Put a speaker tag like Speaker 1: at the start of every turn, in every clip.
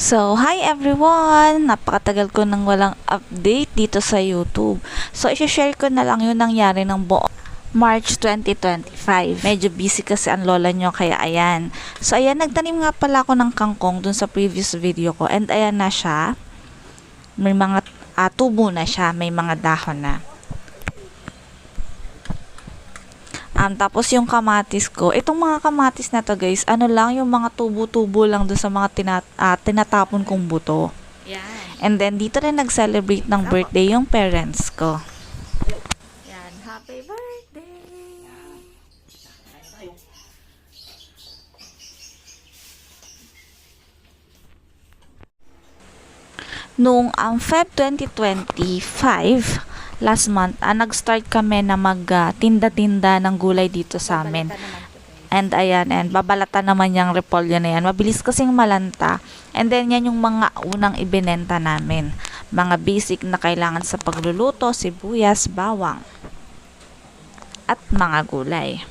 Speaker 1: So, hi everyone! Napakatagal ko nang walang update dito sa YouTube. So, i-share ko na lang yung nangyari ng buong March 2025. Medyo busy kasi ang lola nyo, kaya ayan. So, ayan, nagtanim nga pala ako ng kangkong dun sa previous video ko. And ayan na siya. May mga tubo na siya, may mga dahon na. Tapos yung kamatis ko, itong mga kamatis na to guys, ano lang, yung mga tubo-tubo lang dun sa mga tinatapon kong buto.
Speaker 2: Yan.
Speaker 1: And then, dito rin nag-celebrate ng birthday yung parents ko.
Speaker 2: Yan. Happy birthday!
Speaker 1: Noong Feb 2025, last month, nag-start kami na mag-tinda-tinda ng gulay dito sa amin.
Speaker 2: Balatan naman to, guys.
Speaker 1: And ayan, and babalatan naman yung repolyo na yan. Mabilis kasing malanta. And then, yan yung mga unang ibinenta namin. Mga basic na kailangan sa pagluluto, sibuyas, bawang, at mga gulay.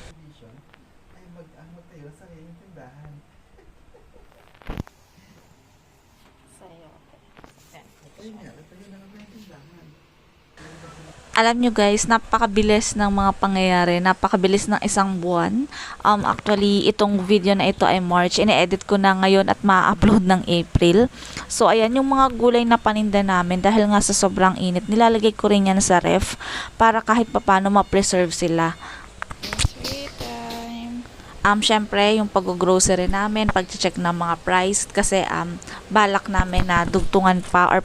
Speaker 2: Sa'yo.
Speaker 1: Alam nyo guys, napakabilis ng mga pangyayari, napakabilis ng isang buwan. Actually, itong video na ito ay March, ine-edit ko na ngayon at ma-upload ng April. So, ayan, yung mga gulay na paninda namin, dahil nga sa sobrang init, nilalagay ko rin yan sa ref para kahit papano ma-preserve sila.
Speaker 2: Sweet time.
Speaker 1: Syempre, yung pag-grocery namin, pag-check ng mga price, kasi balak namin na dugtungan pa or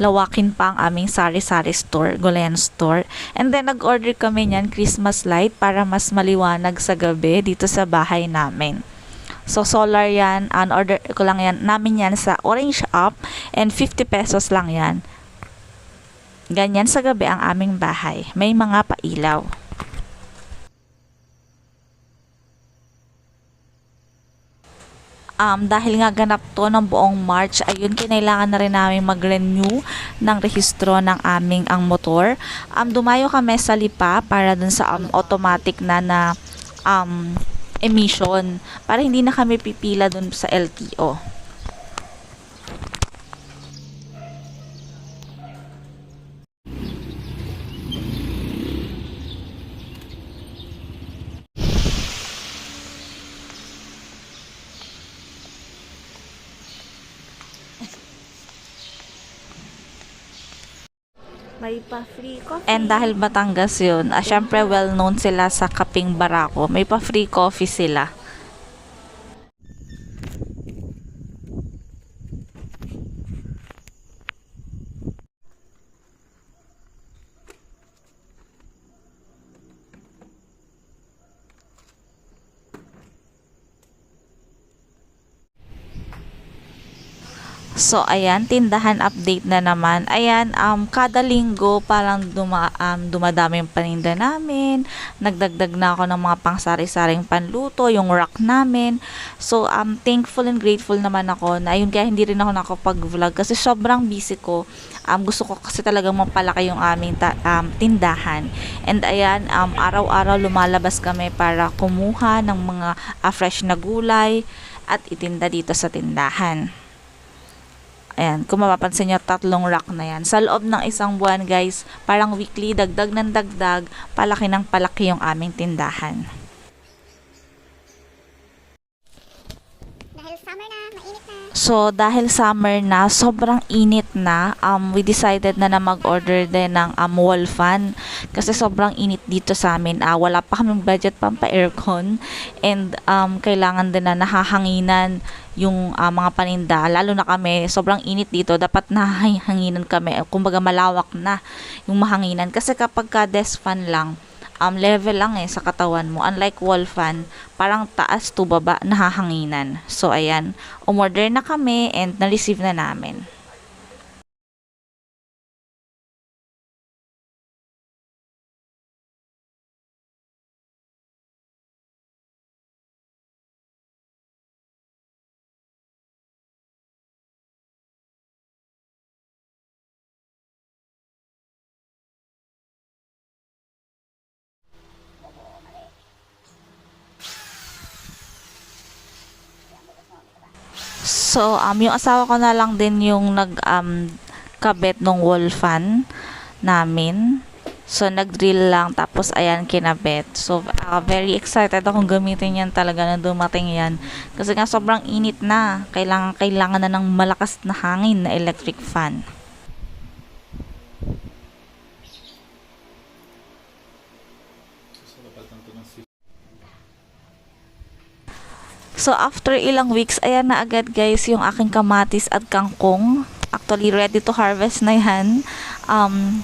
Speaker 1: lawakin pa ang aming sari-sari store, Gulayan store. And then, nag-order kami niyan Christmas light para mas maliwanag sa gabi dito sa bahay namin. So, solar yan. Order ko lang yan, namin yan sa Orange Up and 50 pesos lang yan. Ganyan sa gabi ang aming bahay. May mga pailaw. Dahil nga ganap to ng buong March, ayun, kinailangan na rin namin mag-renew ng rehistro ng aming ang motor. Dumayo kami sa Lipa para dun sa automatic na emission para hindi na kami pipila dun sa LTO.
Speaker 2: May pa-free coffee.
Speaker 1: And dahil Batangas yun, syempre well known sila sa kaping barako. May pa free coffee sila. So, ayan, tindahan update na naman. Ayan, kada linggo parang dumadami yung paninda namin. Nagdagdag na ako ng mga pangsari-saring panluto, yung rack namin. So, thankful and grateful naman ako na ayun, kaya hindi rin ako nakapag-vlog kasi sobrang busy ko. Gusto ko kasi talagang mapalaki yung aming tindahan. And ayan, araw-araw lumalabas kami para kumuha ng mga fresh na gulay at itinda dito sa tindahan. Ayan, kung mapapansin nyo, 3 rack na yan. Sa loob ng isang buwan, guys, parang weekly, dagdag ng dagdag, palaki ng palaki yung aming tindahan.
Speaker 3: Dahil summer na, mainit na.
Speaker 1: So, dahil summer na, sobrang init na, we decided na mag-order din ng wall fan. Kasi sobrang init dito sa amin. Wala pa kaming budget pampa-aircon. And kailangan din na nahahanginan yung mga paninda. Lalo na kami, sobrang init dito. Dapat nahahanginan kami. Kumbaga malawak na yung mahanginan. Kasi kapag ka desk fan lang, level lang sa katawan mo. Unlike wall fan, parang taas to baba, nahahanginan. So, ayan, umorder na kami and na-receive na namin. So, yung asawa ko na lang din yung kabit ng wall fan namin. So, nag-drill lang, tapos ayan, kinabit. So, very excited akong gamitin yan talaga na dumating yan. Kasi nga, sobrang init na. Kailangan na ng malakas na hangin na electric fan. So, after ilang weeks, ayan na agad guys yung aking kamatis at kangkong. Actually, ready to harvest na yan.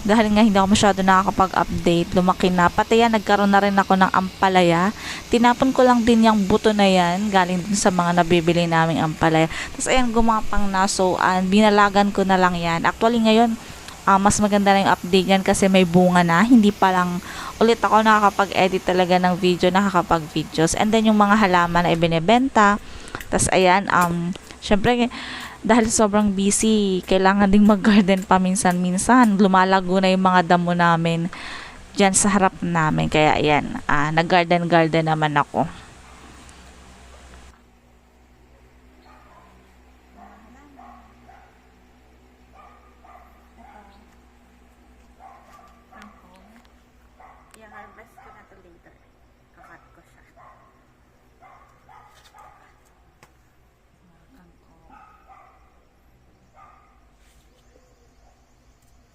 Speaker 1: Dahil nga hindi ako masyado nakakapag-update, lumaki na. Pati yan, nagkaroon na rin ako ng ampalaya. Tinapon ko lang din yung buto na yan, galing din sa mga nabibili naming ampalaya. Tapos ayan, gumapang na. So, binalagan ko na lang yan. Actually, ngayon, mas maganda na yung update yan kasi may bunga na. Hindi pa lang ulit ako nakakapag-edit talaga ng video, nakakapag-videos. And then, yung mga halaman na ibinebenta. Tapos, ayan, syempre, dahil sobrang busy, kailangan ding mag-garden pa minsan-minsan. Lumalago na yung mga damo namin dyan sa harap namin. Kaya ayan, nag-garden-garden naman ako. I-harvest ko na to later. Kakat ko siya.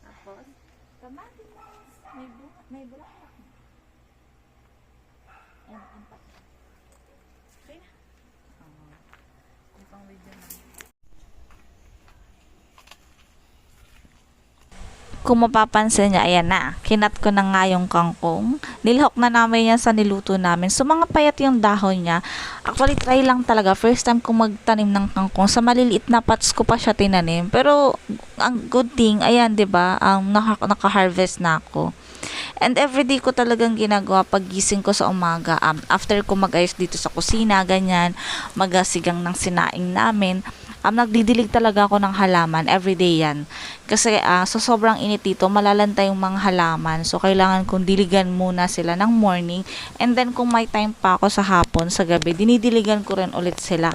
Speaker 1: Tapos, kamatis. May bulaklak. And pa. Okay na. Itong video na. Kung mapapansin niya, ayan na. Kinat ko na nga yung kangkong. Nilhok na namin yan sa niluto namin. So, mga payat yung dahon niya. Actually, try lang talaga. First time kong magtanim ng kangkong. Sa maliliit na pots ko pa siya tinanim. Pero, ang good thing, ayan, diba? Naka-harvest na ako. And everyday ko talagang ginagawa paggising ko sa umaga. After ko mag-ayos dito sa kusina, ganyan, magasigang ng sinaing namin, nagdidilig talaga ako ng halaman. Everyday yan. Kasi sa sobrang init dito, malalanta yung mga halaman. So, kailangan kong diligan muna sila ng morning. And then, kung may time pa ako sa hapon, sa gabi, dinidiligan ko rin ulit sila.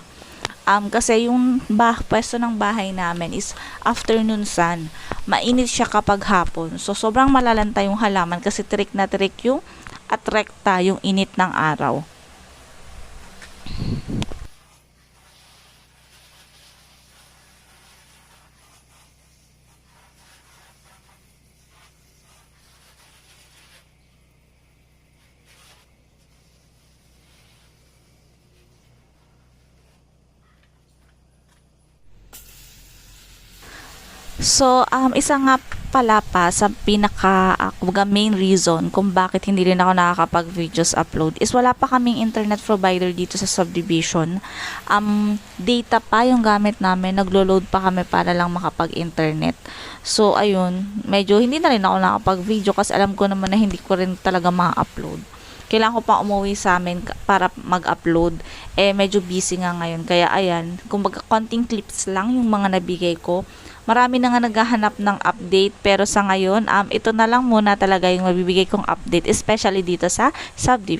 Speaker 1: Kasi yung pwesto ng bahay namin is afternoon sun. Mainit siya kapag hapon. So, sobrang malalanta yung halaman kasi trick na trick yung at rekta yung init ng araw. So, isa nga pala pa sa main reason kung bakit hindi rin ako nakakapag-videos upload is wala pa kaming internet provider dito sa subdivision. Data pa yung gamit namin, naglo-load pa kami para lang makapag-internet. So, ayun, medyo hindi na rin ako nakapag-video kasi alam ko naman na hindi ko rin talaga ma-upload. Kailangan ko pa umuwi sa amin para mag-upload. Medyo busy nga ngayon. Kaya, ayan, kung konting clips lang yung mga nabigay ko. Marami na nga naghahanap ng update pero sa ngayon, ito na lang muna talaga yung mabibigay kong update, especially dito sa subdivision.